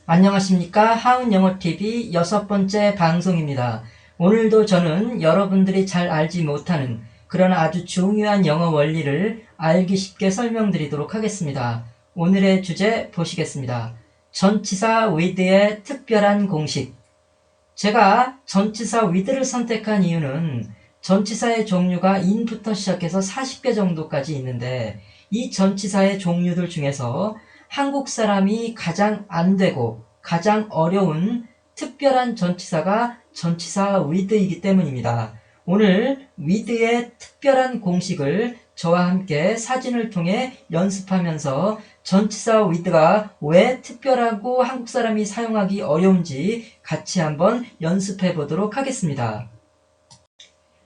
안녕하십니까. 하은영어TV 6번째 방송입니다. 오늘도 저는 여러분들이 잘 알지 못하는 그러나 아주 중요한 영어 원리를 알기 쉽게 설명드리도록 하겠습니다. 오늘의 주제 보시겠습니다. 전치사 with의 특별한 공식. 제가 전치사 with를 선택한 이유는 전치사의 종류가 in부터 시작해서 40개 정도까지 있는데 이 전치사의 종류들 중에서 한국 사람이 가장 안 되고 가장 어려운 특별한 전치사가 전치사 with이기 때문입니다. 오늘 with의 특별한 공식을 저와 함께 사진을 통해 연습하면서 전치사 with가 왜 특별하고 한국 사람이 사용하기 어려운지 같이 한번 연습해 보도록 하겠습니다.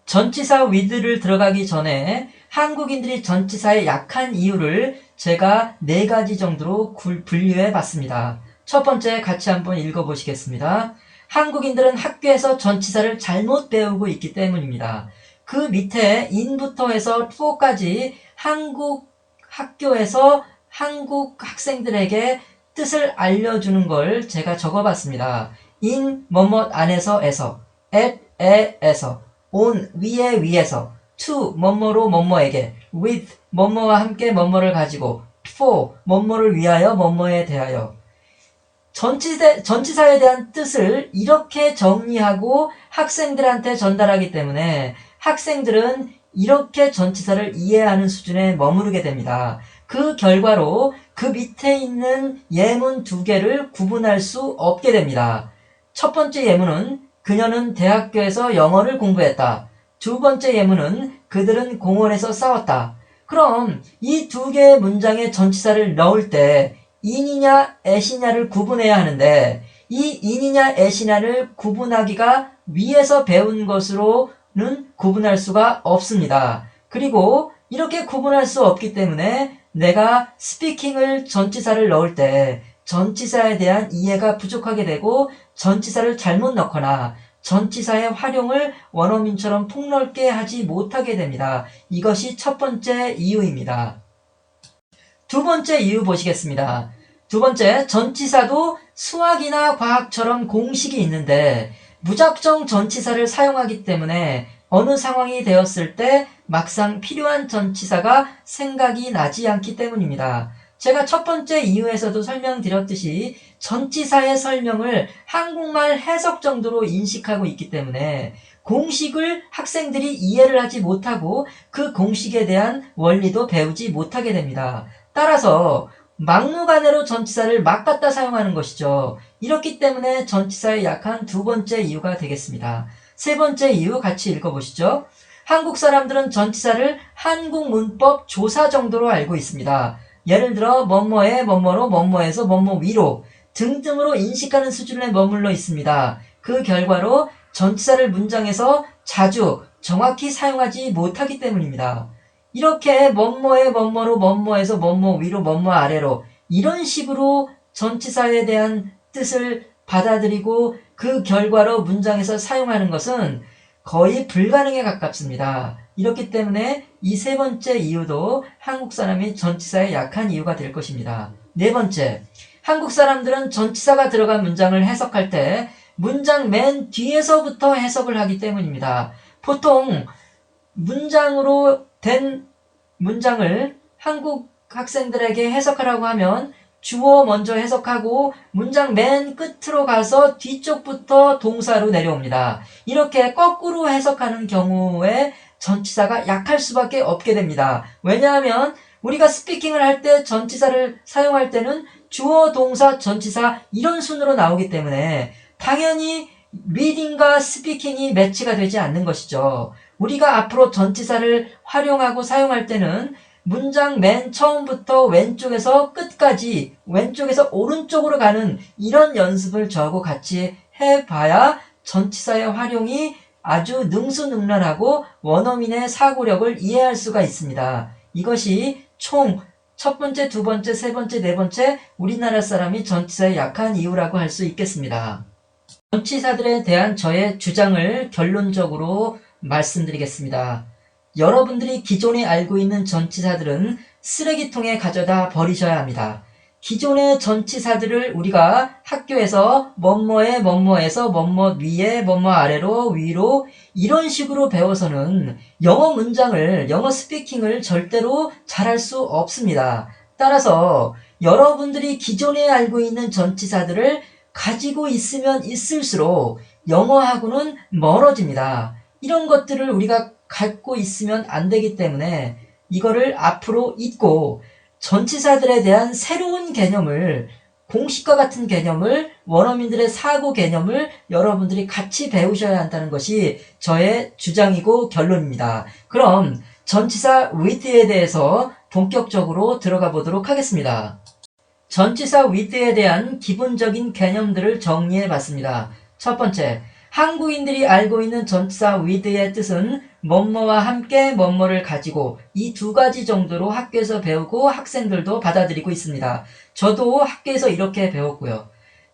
전치사 with를 들어가기 전에 한국인들이 전치사에 약한 이유를 제가 4가지 정도로 분류해 봤습니다. 첫 번째 같이 한번 읽어보시겠습니다. 한국인들은 학교에서 전치사를 잘못 배우고 있기 때문입니다. 그 밑에 in부터 해서 to까지 한국 학교에서 한국 학생들에게 뜻을 알려주는 걸 제가 적어봤습니다. in 뭐뭐 안에서 at 에에서 on 위에서 to 뭐뭐로 뭐뭐에게 with 뭐뭐와 함께 뭐뭐를 가지고 for 뭐뭐를 위하여 뭐뭐에 대하여 전치사에 대한 뜻을 이렇게 정리하고 학생들한테 전달하기 때문에 학생들은 이렇게 전치사를 이해하는 수준에 머무르게 됩니다. 그 결과로 그 밑에 있는 예문 2개를 구분할 수 없게 됩니다. 첫 번째 예문은 그녀는 대학교에서 영어를 공부했다. 두 번째 예문은 그들은 공원에서 싸웠다. 그럼 이 2개의 문장에 전치사를 넣을 때 in이냐 at이냐를 구분해야 하는데 이 in이냐 at이냐를 구분하기가 위에서 배운 것으로는 구분할 수가 없습니다. 그리고 이렇게 구분할 수 없기 때문에 내가 speaking을 전치사를 넣을 때 전치사에 대한 이해가 부족하게 되고 전치사를 잘못 넣거나 전치사의 활용을 원어민처럼 폭넓게 하지 못하게 됩니다. 이것이 첫 번째 이유입니다. 두 번째 이유 보시겠습니다. 두 번째, 전치사도 수학이나 과학처럼 공식이 있는데 무작정 전치사를 사용하기 때문에 어느 상황이 되었을 때 막상 필요한 전치사가 생각이 나지 않기 때문입니다. 제가 첫 번째 이유에서도 설명드렸듯이 전치사의 설명을 한국말 해석 정도로 인식하고 있기 때문에 공식을 학생들이 이해를 하지 못하고 그 공식에 대한 원리도 배우지 못하게 됩니다. 따라서 막무가내로 전치사를 막 갖다 사용하는 것이죠. 이렇기 때문에 전치사에 약한 두 번째 이유가 되겠습니다. 세 번째 이유 같이 읽어보시죠. 한국 사람들은 전치사를 한국 문법 조사 정도로 알고 있습니다. 예를 들어 뭐뭐에 뭐뭐로 뭐뭐에서 뭐뭐 위로 등등으로 인식하는 수준에 머물러 있습니다. 그 결과로 전치사를 문장에서 자주 정확히 사용하지 못하기 때문입니다. 이렇게 뭐뭐에 뭐뭐로 뭐뭐에서 뭐뭐 위로 뭐뭐 아래로 이런 식으로 전치사에 대한 뜻을 받아들이고 그 결과로 문장에서 사용하는 것은 거의 불가능에 가깝습니다. 이렇기 때문에 이 세 번째 이유도 한국 사람이 전치사에 약한 이유가 될 것입니다. 네 번째, 한국 사람들은 전치사가 들어간 문장을 해석할 때 문장 맨 뒤에서부터 해석을 하기 때문입니다. 보통 문장으로 된 문장을 한국 학생들에게 해석하라고 하면 주어 먼저 해석하고 문장 맨 끝으로 가서 뒤쪽부터 동사로 내려옵니다. 이렇게 거꾸로 해석하는 경우에 전치사가 약할 수밖에 없게 됩니다. 왜냐하면 우리가 스피킹을 할 때 전치사를 사용할 때는 주어, 동사, 전치사 이런 순으로 나오기 때문에 당연히 리딩과 스피킹이 매치가 되지 않는 것이죠. 우리가 앞으로 전치사를 활용하고 사용할 때는 문장 맨 처음부터 왼쪽에서 끝까지 왼쪽에서 오른쪽으로 가는 이런 연습을 저하고 같이 해봐야 전치사의 활용이 아주 능수능란하고 원어민의 사고력을 이해할 수가 있습니다. 이것이 총 첫 번째, 두 번째, 세 번째, 네 번째 우리나라 사람이 전치사에 약한 이유라고 할 수 있겠습니다. 전치사들에 대한 저의 주장을 결론적으로 말씀드리겠습니다. 여러분들이 기존에 알고 있는 전치사들은 쓰레기통에 가져다 버리셔야 합니다. 기존의 전치사들을 우리가 학교에서 뭐뭐에 뭐뭐에서 뭐뭐 위에 뭐뭐 아래로 위로 이런 식으로 배워서는 영어 문장을, 영어 스피킹을 절대로 잘할 수 없습니다. 따라서 여러분들이 기존에 알고 있는 전치사들을 가지고 있으면 있을수록 영어하고는 멀어집니다. 이런 것들을 우리가 갖고 있으면 안 되기 때문에 이거를 앞으로 잊고 전치사들에 대한 새로운 개념을, 공식과 같은 개념을, 원어민들의 사고 개념을 여러분들이 같이 배우셔야 한다는 것이 저의 주장이고 결론입니다. 그럼 전치사 with에 대해서 본격적으로 들어가 보도록 하겠습니다. 전치사 with에 대한 기본적인 개념들을 정리해 봤습니다. 첫 번째, 한국인들이 알고 있는 전치사 with의 뜻은 뭐뭐와 함께 뭐뭐를 가지고 이 두 가지 정도로 학교에서 배우고 학생들도 받아들이고 있습니다. 저도 학교에서 이렇게 배웠고요.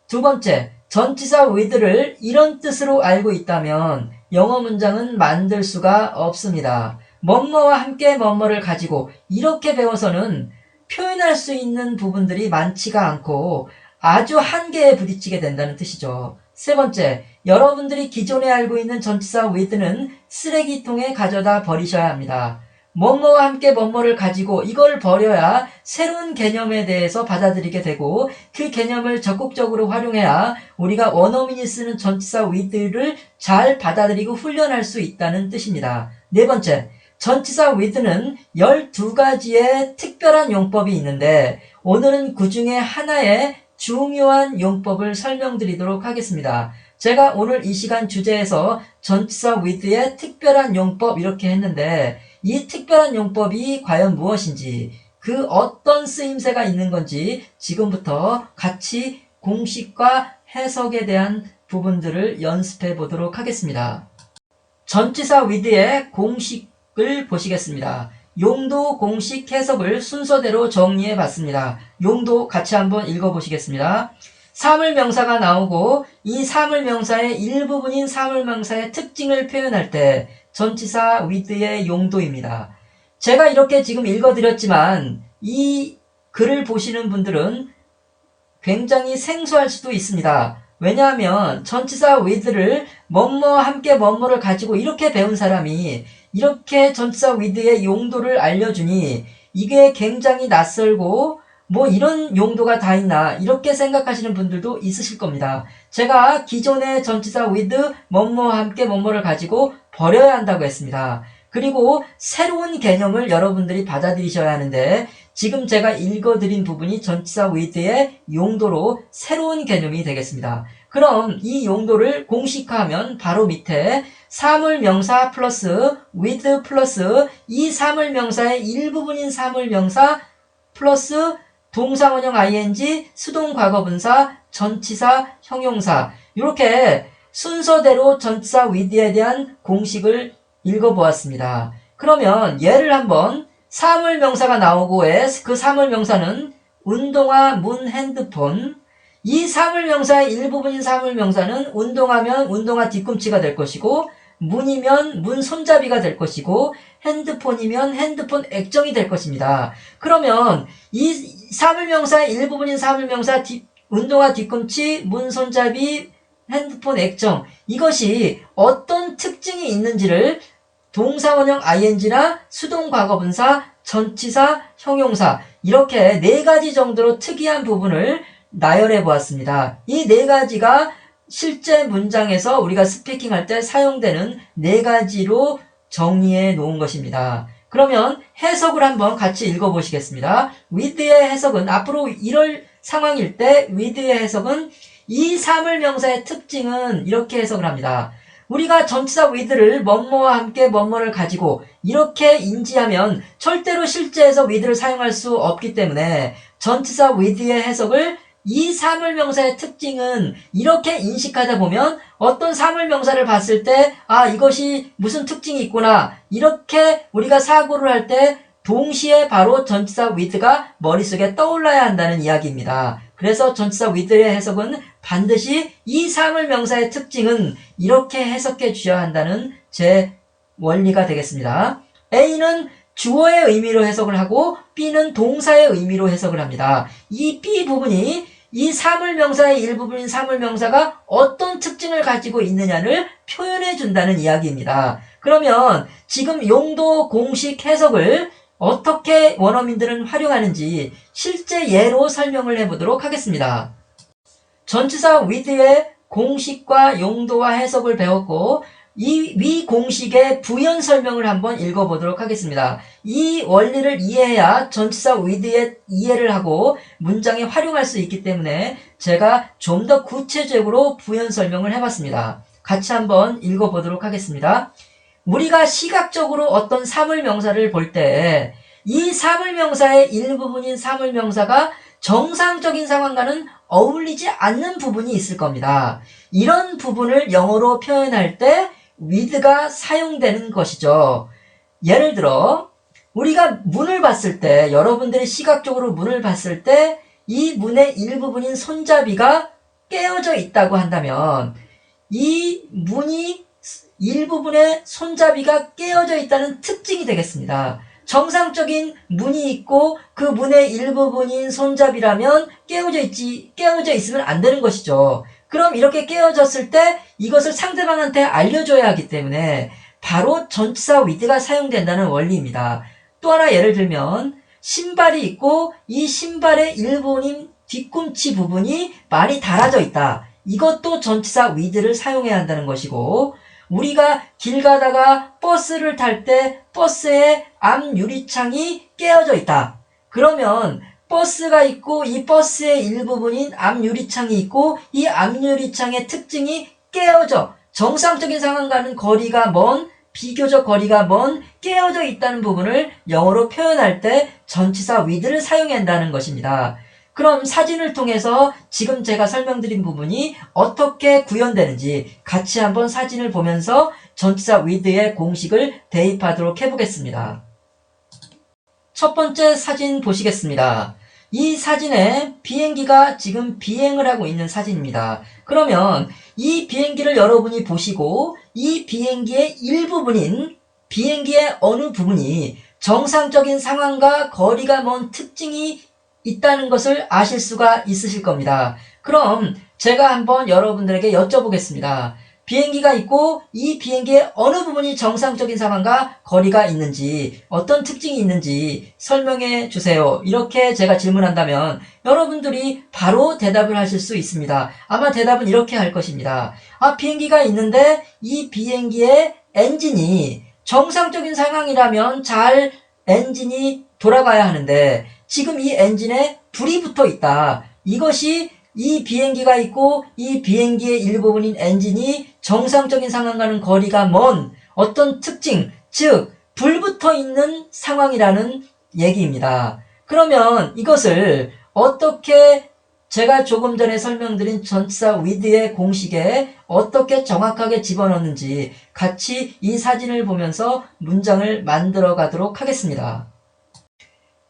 두 번째, 전치사 with를 이런 뜻으로 알고 있다면 영어 문장은 만들 수가 없습니다. 뭐뭐와 함께 뭐뭐를 가지고 이렇게 배워서는 표현할 수 있는 부분들이 많지가 않고 아주 한계에 부딪히게 된다는 뜻이죠. 세 번째, 여러분들이 기존에 알고 있는 전치사 with는 쓰레기통에 가져다 버리셔야 합니다. 뭐뭐와 함께 뭐뭐를 가지고 이걸 버려야 새로운 개념에 대해서 받아들이게 되고 그 개념을 적극적으로 활용해야 우리가 원어민이 쓰는 전치사 with를 잘 받아들이고 훈련할 수 있다는 뜻입니다. 네 번째, 전치사 with는 12가지의 특별한 용법이 있는데 오늘은 그 중에 하나의 중요한 용법을 설명드리도록 하겠습니다. 제가 오늘 이 시간 주제에서 전치사 with의 특별한 용법 이렇게 했는데 이 특별한 용법이 과연 무엇인지 그 어떤 쓰임새가 있는 건지 지금부터 같이 공식과 해석에 대한 부분들을 연습해 보도록 하겠습니다. 전치사 with의 공식을 보시겠습니다. 용도, 공식, 해석을 순서대로 정리해 봤습니다. 용도 같이 한번 읽어보시겠습니다. 사물명사가 나오고 이 사물명사의 일부분인 사물명사의 특징을 표현할 때 전치사 with의 용도입니다. 제가 이렇게 지금 읽어드렸지만 이 글을 보시는 분들은 굉장히 생소할 수도 있습니다. 왜냐하면 전치사 with를 뭐뭐와 함께 뭐뭐를 가지고 이렇게 배운 사람이 이렇게 전치사 with의 용도를 알려주니 이게 굉장히 낯설고 뭐 이런 용도가 다 있나 이렇게 생각하시는 분들도 있으실 겁니다. 제가 기존의 전치사 with 뭐뭐와 함께 뭐뭐를 가지고 버려야 한다고 했습니다. 그리고 새로운 개념을 여러분들이 받아들이셔야 하는데 지금 제가 읽어드린 부분이 전치사 with의 용도로 새로운 개념이 되겠습니다. 그럼 이 용도를 공식화하면 바로 밑에 사물명사 플러스 with 플러스 이 사물명사의 일부분인 사물명사 플러스 동사원형 ing, 수동과거분사, 전치사, 형용사 이렇게 순서대로 전치사 with에 대한 공식을 읽어보았습니다. 그러면 얘를 한번 사물명사가 나오고의 그 사물명사는 운동화, 문, 핸드폰 이 사물명사의 일부분인 사물명사는 운동하면 운동화 뒤꿈치가 될 것이고 문이면 문 손잡이가 될 것이고 핸드폰이면 핸드폰 액정이 될 것입니다. 그러면 이 사물명사의 일부분인 사물명사 운동화 뒤꿈치, 문 손잡이, 핸드폰 액정 이것이 어떤 특징이 있는지를 동사원형 ing나 수동과거분사, 전치사, 형용사 이렇게 4가지 정도로 특이한 부분을 나열해 보았습니다. 이 4가지가 실제 문장에서 우리가 스피킹할 때 사용되는 4가지로 정리해 놓은 것입니다. 그러면 해석을 한번 같이 읽어보시겠습니다. with의 해석은 앞으로 이럴 상황일 때 with의 해석은 이 사물명사의 특징은 이렇게 해석을 합니다. 우리가 전치사 with를 뭐뭐와 함께 뭐뭐를 가지고 이렇게 인지하면 절대로 실제에서 with를 사용할 수 없기 때문에 전치사 with의 해석을 이 사물명사의 특징은 이렇게 인식하다 보면 어떤 사물명사를 봤을 때 이것이 무슨 특징이 있구나 이렇게 우리가 사고를 할 때 동시에 바로 전치사 with가 머릿속에 떠올라야 한다는 이야기입니다. 그래서 전치사 with의 해석은 반드시 이 사물명사의 특징은 이렇게 해석해 주셔야 한다는 제 원리가 되겠습니다. A는 주어의 의미로 해석을 하고 B는 동사의 의미로 해석을 합니다. 이 B 부분이 이 사물명사의 일부분인 사물명사가 어떤 특징을 가지고 있느냐를 표현해 준다는 이야기입니다. 그러면 지금 용도 공식 해석을 어떻게 원어민들은 활용하는지 실제 예로 설명을 해보도록 하겠습니다. 전치사 with의 공식과 용도와 해석을 배웠고 이 위 공식의 부연 설명을 한번 읽어보도록 하겠습니다. 이 원리를 이해해야 전치사 with의 이해를 하고 문장에 활용할 수 있기 때문에 제가 좀 더 구체적으로 부연 설명을 해봤습니다. 같이 한번 읽어보도록 하겠습니다. 우리가 시각적으로 어떤 사물명사를 볼 때 이 사물명사의 일부분인 사물명사가 정상적인 상황과는 어울리지 않는 부분이 있을 겁니다. 이런 부분을 영어로 표현할 때 with가 사용되는 것이죠. 예를 들어 우리가 문을 봤을 때, 여러분들이 시각적으로 문을 봤을 때 이 문의 일부분인 손잡이가 깨어져 있다고 한다면 이 문이 일부분의 손잡이가 깨어져 있다는 특징이 되겠습니다. 정상적인 문이 있고 그 문의 일부분인 손잡이라면 깨어져 있으면 안 되는 것이죠. 그럼 이렇게 깨어졌을 때 이것을 상대방한테 알려줘야 하기 때문에 바로 전치사 with가 사용된다는 원리입니다. 또 하나 예를 들면 신발이 있고 이 신발의 일부분인 뒤꿈치 부분이 많이 닳아져 있다. 이것도 전치사 with를 사용해야 한다는 것이고, 우리가 길 가다가 버스를 탈 때 버스의 앞 유리창이 깨어져 있다. 그러면 버스가 있고 이 버스의 일부분인 앞 유리창이 있고 이 앞 유리창의 특징이 깨어져 정상적인 상황과는 거리가 먼, 비교적 거리가 먼 깨어져 있다는 부분을 영어로 표현할 때 전치사 with를 사용해야 한다는 것입니다. 그럼 사진을 통해서 지금 제가 설명드린 부분이 어떻게 구현되는지 같이 한번 사진을 보면서 전치사 with의 공식을 대입하도록 해보겠습니다. 첫 번째 사진 보시겠습니다. 이 사진에 비행기가 지금 비행을 하고 있는 사진입니다. 그러면 이 비행기를 여러분이 보시고 이 비행기의 일부분인 비행기의 어느 부분이 정상적인 상황과 거리가 먼 특징이 있다는 것을 아실 수가 있으실 겁니다. 그럼 제가 한번 여러분들에게 여쭤보겠습니다. 비행기가 있고 이 비행기의 어느 부분이 정상적인 상황과 거리가 있는지, 어떤 특징이 있는지 설명해 주세요. 이렇게 제가 질문한다면 여러분들이 바로 대답을 하실 수 있습니다. 아마 대답은 이렇게 할 것입니다. 비행기가 있는데 이 비행기의 엔진이 정상적인 상황이라면 잘 엔진이 돌아가야 하는데 지금 이 엔진에 불이 붙어 있다. 이것이 이 비행기가 있고 이 비행기의 일부분인 엔진이 정상적인 상황과는 거리가 먼 어떤 특징, 즉 불 붙어 있는 상황이라는 얘기입니다. 그러면 이것을 어떻게 제가 조금 전에 설명드린 전치사 with의 공식에 어떻게 정확하게 집어넣는지 같이 이 사진을 보면서 문장을 만들어 가도록 하겠습니다.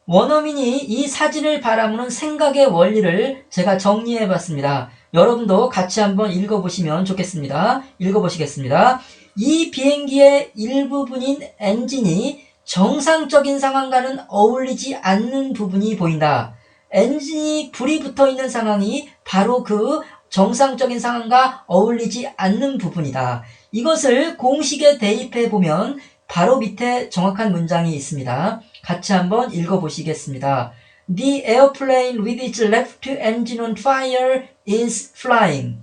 원어민이 이 사진을 바라보는 생각의 원리를 제가 정리해 봤습니다. 여러분도 같이 한번 읽어보시면 좋겠습니다. 읽어보시겠습니다. 이 비행기의 일부분인 엔진이 정상적인 상황과는 어울리지 않는 부분이 보인다. 엔진이 불이 붙어 있는 상황이 바로 그 정상적인 상황과 어울리지 않는 부분이다. 이것을 공식에 대입해 보면 바로 밑에 정확한 문장이 있습니다. 같이 한번 읽어보시겠습니다. The airplane with its left engine on fire is flying.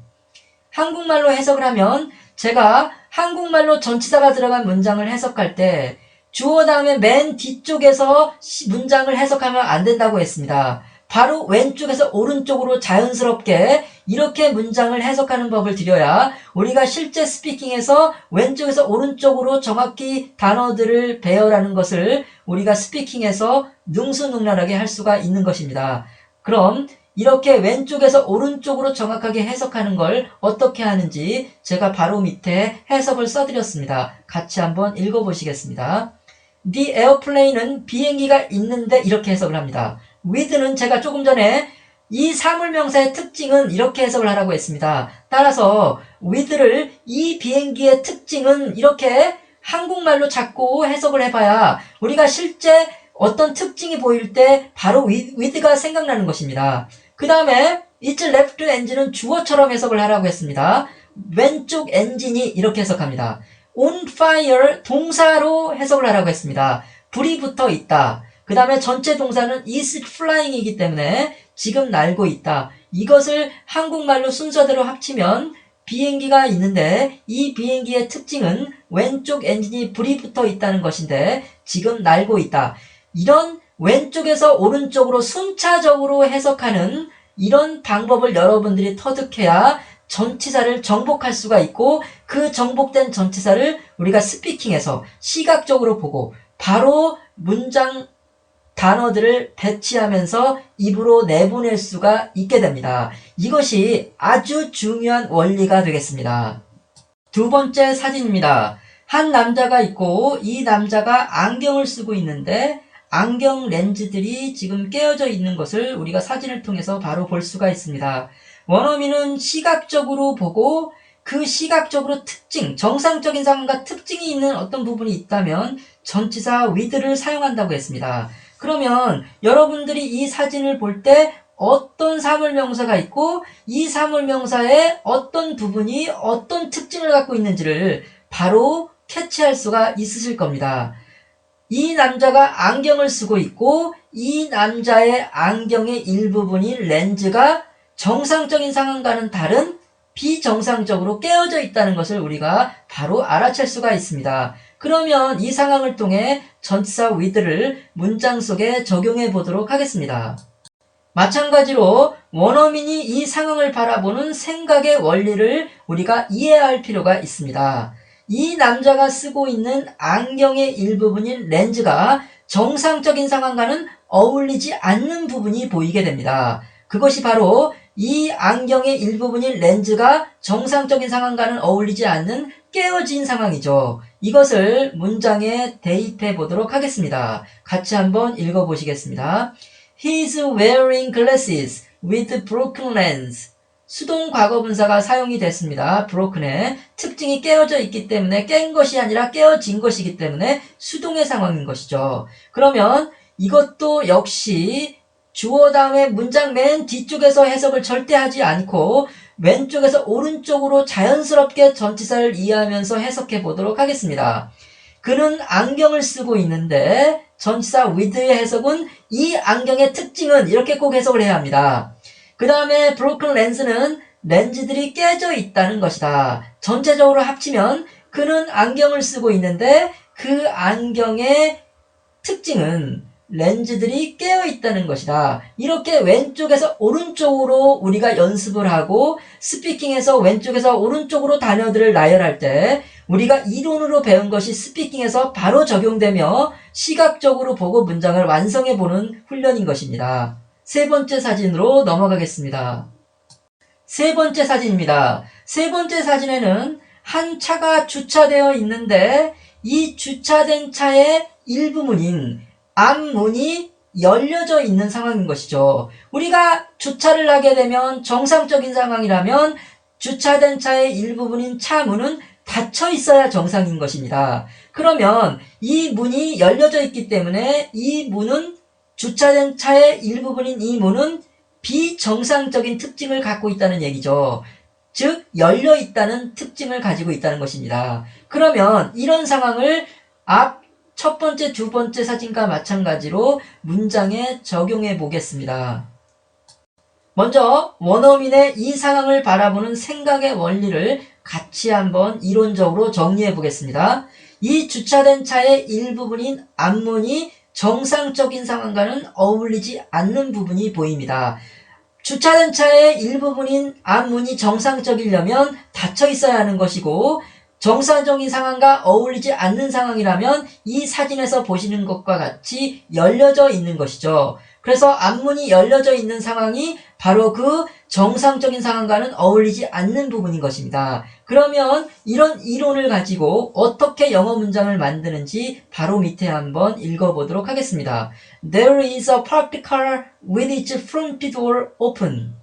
한국말로 해석을 하면 제가 한국말로 전치사가 들어간 문장을 해석할 때 주어 다음에 맨 뒤쪽에서 문장을 해석하면 안 된다고 했습니다. 바로 왼쪽에서 오른쪽으로 자연스럽게 이렇게 문장을 해석하는 법을 들여야 우리가 실제 스피킹에서 왼쪽에서 오른쪽으로 정확히 단어들을 배열하는 것을 우리가 스피킹에서 능수능란하게 할 수가 있는 것입니다. 그럼 이렇게 왼쪽에서 오른쪽으로 정확하게 해석하는 걸 어떻게 하는지 제가 바로 밑에 해석을 써드렸습니다. 같이 한번 읽어보시겠습니다. The airplane은 비행기가 있는데 이렇게 해석을 합니다. with는 제가 조금 전에 이 사물명사의 특징은 이렇게 해석을 하라고 했습니다. 따라서 with를 이 비행기의 특징은 이렇게 한국말로 자꾸 해석을 해봐야 우리가 실제 어떤 특징이 보일 때 바로 with가 생각나는 것입니다. 그 다음에 its left engine은 주어처럼 해석을 하라고 했습니다. 왼쪽 엔진이 이렇게 해석합니다. on fire 동사로 해석을 하라고 했습니다. 불이 붙어 있다. 그 다음에 전체 동사는 is flying이기 때문에 지금 날고 있다. 이것을 한국말로 순서대로 합치면 비행기가 있는데 이 비행기의 특징은 왼쪽 엔진이 불이 붙어 있다는 것인데 지금 날고 있다. 이런 왼쪽에서 오른쪽으로 순차적으로 해석하는 이런 방법을 여러분들이 터득해야 전치사를 정복할 수가 있고 그 정복된 전치사를 우리가 스피킹에서 시각적으로 보고 바로 문장 단어들을 배치하면서 입으로 내보낼 수가 있게 됩니다. 이것이 아주 중요한 원리가 되겠습니다. 두 번째 사진입니다. 한 남자가 있고 이 남자가 안경을 쓰고 있는데 안경 렌즈들이 지금 깨어져 있는 것을 우리가 사진을 통해서 바로 볼 수가 있습니다. 원어민은 시각적으로 보고 그 시각적으로 특징, 정상적인 상황과 특징이 있는 어떤 부분이 있다면 전치사 with를 사용한다고 했습니다. 그러면 여러분들이 이 사진을 볼 때 어떤 사물명사가 있고 이 사물명사의 어떤 부분이 어떤 특징을 갖고 있는지를 바로 캐치할 수가 있으실 겁니다. 이 남자가 안경을 쓰고 있고 이 남자의 안경의 일부분인 렌즈가 정상적인 상황과는 다른 비정상적으로 깨어져 있다는 것을 우리가 바로 알아챌 수가 있습니다. 그러면 이 상황을 통해 전치사 with를 문장 속에 적용해 보도록 하겠습니다. 마찬가지로 원어민이 이 상황을 바라보는 생각의 원리를 우리가 이해할 필요가 있습니다. 이 남자가 쓰고 있는 안경의 일부분인 렌즈가 정상적인 상황과는 어울리지 않는 부분이 보이게 됩니다. 그것이 바로 이 안경의 일부분인 렌즈가 정상적인 상황과는 어울리지 않는 깨어진 상황이죠. 이것을 문장에 대입해 보도록 하겠습니다. 같이 한번 읽어보시겠습니다. He's wearing glasses with broken lens. 수동 과거분사가 사용이 됐습니다. broken의 특징이 깨어져 있기 때문에 깬 것이 아니라 깨어진 것이기 때문에 수동의 상황인 것이죠. 그러면 이것도 역시 주어 다음에 문장 맨 뒤쪽에서 해석을 절대 하지 않고 왼쪽에서 오른쪽으로 자연스럽게 전치사를 이해하면서 해석해 보도록 하겠습니다. 그는 안경을 쓰고 있는데 전치사 with의 해석은 이 안경의 특징은 이렇게 꼭 해석을 해야 합니다. 그 다음에 broken lens는 렌즈들이 깨져 있다는 것이다. 전체적으로 합치면 그는 안경을 쓰고 있는데 그 안경의 특징은 렌즈들이 깨어 있다는 것이다. 이렇게 왼쪽에서 오른쪽으로 우리가 연습을 하고 스피킹에서 왼쪽에서 오른쪽으로 단어들을 나열할 때 우리가 이론으로 배운 것이 스피킹에서 바로 적용되며 시각적으로 보고 문장을 완성해보는 훈련인 것입니다. 세 번째 사진으로 넘어가겠습니다. 세 번째 사진입니다. 세 번째 사진에는 한 차가 주차되어 있는데 이 주차된 차의 일부분인 앞문이 열려져 있는 상황인 것이죠. 우리가 주차를 하게 되면 정상적인 상황이라면 주차된 차의 일부분인 차 문은 닫혀 있어야 정상인 것입니다. 그러면 이 문이 열려져 있기 때문에 이 문은 주차된 차의 일부분인 이 문은 비정상적인 특징을 갖고 있다는 얘기죠. 즉 열려 있다는 특징을 가지고 있다는 것입니다. 그러면 이런 상황을 앞 첫 번째, 두 번째 사진과 마찬가지로 문장에 적용해 보겠습니다. 먼저 원어민의 이 상황을 바라보는 생각의 원리를 같이 한번 이론적으로 정리해 보겠습니다. 이 주차된 차의 일부분인 앞문이 정상적인 상황과는 어울리지 않는 부분이 보입니다. 주차된 차의 일부분인 앞문이 정상적이려면 닫혀 있어야 하는 것이고 정상적인 상황과 어울리지 않는 상황이라면 이 사진에서 보시는 것과 같이 열려져 있는 것이죠. 그래서 앞문이 열려져 있는 상황이 바로 그 정상적인 상황과는 어울리지 않는 부분인 것입니다. 그러면 이런 이론을 가지고 어떻게 영어 문장을 만드는지 바로 밑에 한번 읽어보도록 하겠습니다. There is a parked car with its front door open.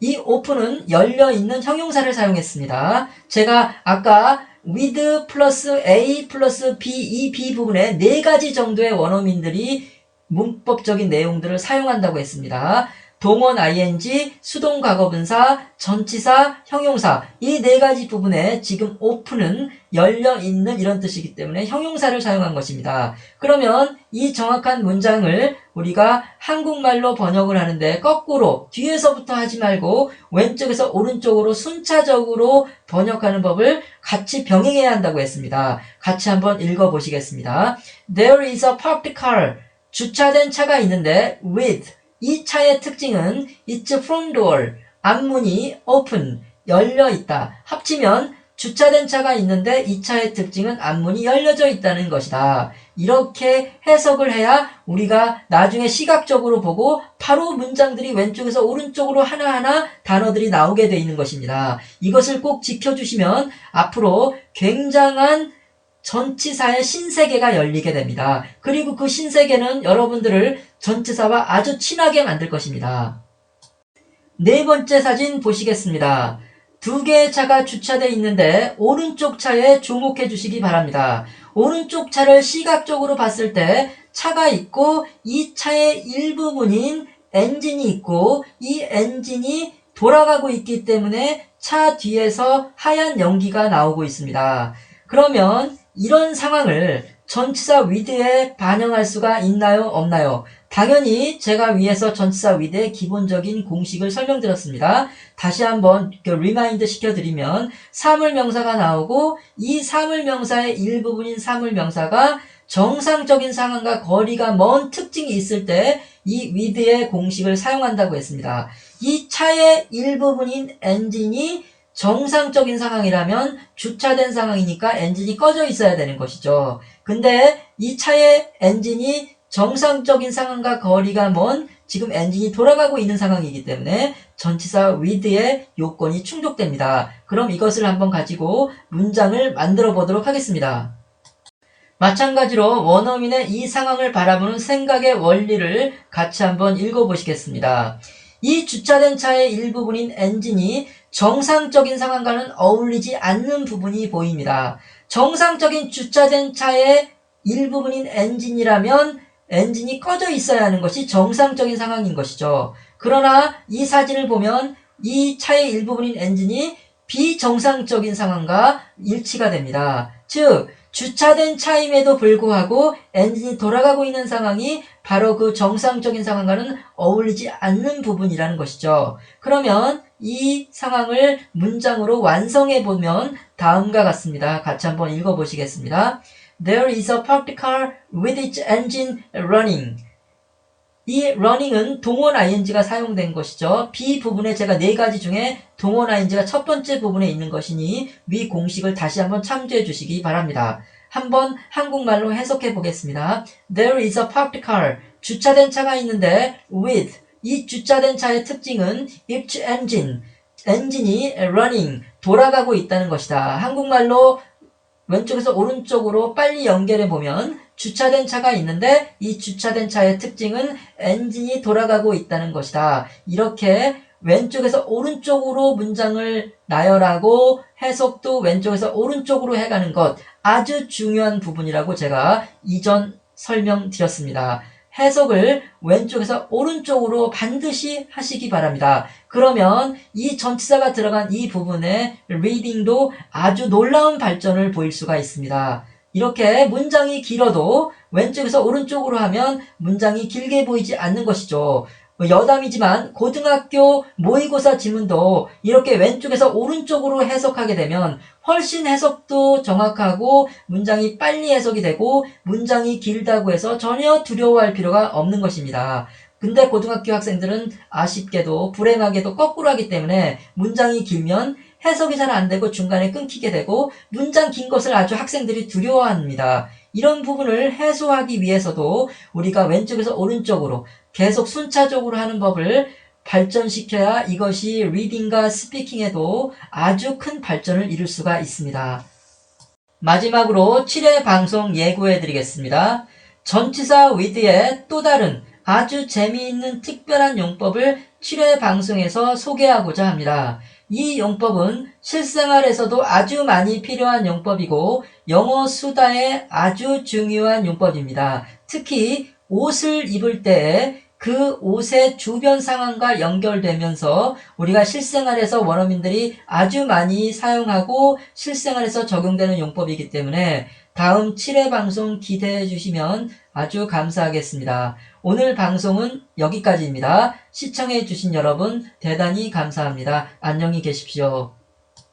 이 open은 열려있는 형용사를 사용했습니다. 제가 아까 with 플러스 A 플러스 B, 이 B 부분에 4가지 정도의 원어민들이 문법적인 내용들을 사용한다고 했습니다. 동원 ing, 수동 과거분사, 전치사, 형용사, 이 4가지 부분에 지금 open은 열려있는 이런 뜻이기 때문에 형용사를 사용한 것입니다. 그러면 이 정확한 문장을 우리가 한국말로 번역을 하는데 거꾸로 뒤에서부터 하지 말고 왼쪽에서 오른쪽으로 순차적으로 번역하는 법을 같이 병행해야 한다고 했습니다. 같이 한번 읽어보시겠습니다. There is a parked car. 주차된 차가 있는데 with, 이 차의 특징은 its front door, 앞문이 open, 열려 있다. 합치면 주차된 차가 있는데 이 차의 특징은 앞문이 열려져 있다는 것이다. 이렇게 해석을 해야 우리가 나중에 시각적으로 보고 바로 문장들이 왼쪽에서 오른쪽으로 하나하나 단어들이 나오게 돼 있는 것입니다. 이것을 꼭 지켜주시면 앞으로 굉장한 전치사의 신세계가 열리게 됩니다. 그리고 그 신세계는 여러분들을 전치사와 아주 친하게 만들 것입니다. 4번째 사진 보시겠습니다. 2개의 차가 주차되어 있는데 오른쪽 차에 주목해 주시기 바랍니다. 오른쪽 차를 시각적으로 봤을 때 차가 있고 이 차의 일부분인 엔진이 있고 이 엔진이 돌아가고 있기 때문에 차 뒤에서 하얀 연기가 나오고 있습니다. 그러면 이런 상황을 전치사 with에 반영할 수가 있나요? 없나요? 당연히 제가 위에서 전치사 with의 기본적인 공식을 설명드렸습니다. 다시 한번 리마인드 시켜드리면 사물명사가 나오고 이 사물명사의 일부분인 사물명사가 정상적인 상황과 거리가 먼 특징이 있을 때 이 with의 공식을 사용한다고 했습니다. 이 차의 일부분인 엔진이 정상적인 상황이라면 주차된 상황이니까 엔진이 꺼져 있어야 되는 것이죠. 근데 이 차의 엔진이 정상적인 상황과 거리가 먼 지금 엔진이 돌아가고 있는 상황이기 때문에 전치사 with의 요건이 충족됩니다. 그럼 이것을 한번 가지고 문장을 만들어 보도록 하겠습니다. 마찬가지로 원어민의 이 상황을 바라보는 생각의 원리를 같이 한번 읽어보시겠습니다. 이 주차된 차의 일부분인 엔진이 정상적인 상황과는 어울리지 않는 부분이 보입니다. 정상적인 주차된 차의 일부분인 엔진이라면 엔진이 꺼져 있어야 하는 것이 정상적인 상황인 것이죠. 그러나 이 사진을 보면 이 차의 일부분인 엔진이 비정상적인 상황과 일치가 됩니다. 즉, 주차된 차임에도 불구하고 엔진이 돌아가고 있는 상황이 바로 그 정상적인 상황과는 어울리지 않는 부분이라는 것이죠. 그러면 이 상황을 문장으로 완성해 보면 다음과 같습니다. 같이 한번 읽어보시겠습니다. There is a parked car with its engine running. 이 running은 동원 ing가 사용된 것이죠. B 부분에 제가 4가지 중에 동원 ing가 첫 번째 부분에 있는 것이니 위 공식을 다시 한번 참조해 주시기 바랍니다. 한번 한국말로 해석해 보겠습니다. There is a parked car. 주차된 차가 있는데 with, 이 주차된 차의 특징은 its engine, 엔진이 running, 돌아가고 있다는 것이다. 한국말로 왼쪽에서 오른쪽으로 빨리 연결해 보면 주차된 차가 있는데 이 주차된 차의 특징은 엔진이 돌아가고 있다는 것이다. 이렇게 왼쪽에서 오른쪽으로 문장을 나열하고 해석도 왼쪽에서 오른쪽으로 해가는 것 아주 중요한 부분이라고 제가 이전 설명드렸습니다. 해석을 왼쪽에서 오른쪽으로 반드시 하시기 바랍니다. 그러면 이 전치사가 들어간 이 부분의 reading도 아주 놀라운 발전을 보일 수가 있습니다. 이렇게 문장이 길어도 왼쪽에서 오른쪽으로 하면 문장이 길게 보이지 않는 것이죠. 여담이지만 고등학교 모의고사 지문도 이렇게 왼쪽에서 오른쪽으로 해석하게 되면 훨씬 해석도 정확하고 문장이 빨리 해석이 되고 문장이 길다고 해서 전혀 두려워할 필요가 없는 것입니다. 근데 고등학교 학생들은 아쉽게도 불행하게도 거꾸로 하기 때문에 문장이 길면 해석이 잘 안 되고 중간에 끊기게 되고 문장 긴 것을 아주 학생들이 두려워합니다. 이런 부분을 해소하기 위해서도 우리가 왼쪽에서 오른쪽으로 계속 순차적으로 하는 법을 발전시켜야 이것이 리딩과 스피킹에도 아주 큰 발전을 이룰 수가 있습니다. 마지막으로 7회 방송 예고해 드리겠습니다. 전치사 with의 또 다른 아주 재미있는 특별한 용법을 7회 방송에서 소개하고자 합니다. 이 용법은 실생활에서도 아주 많이 필요한 용법이고 영어 수다에 아주 중요한 용법입니다. 특히 옷을 입을 때 그 옷의 주변 상황과 연결되면서 우리가 실생활에서 원어민들이 아주 많이 사용하고 실생활에서 적용되는 용법이기 때문에 다음 7회 방송 기대해 주시면 아주 감사하겠습니다. 오늘 방송은 여기까지입니다. 시청해 주신 여러분 대단히 감사합니다. 안녕히 계십시오.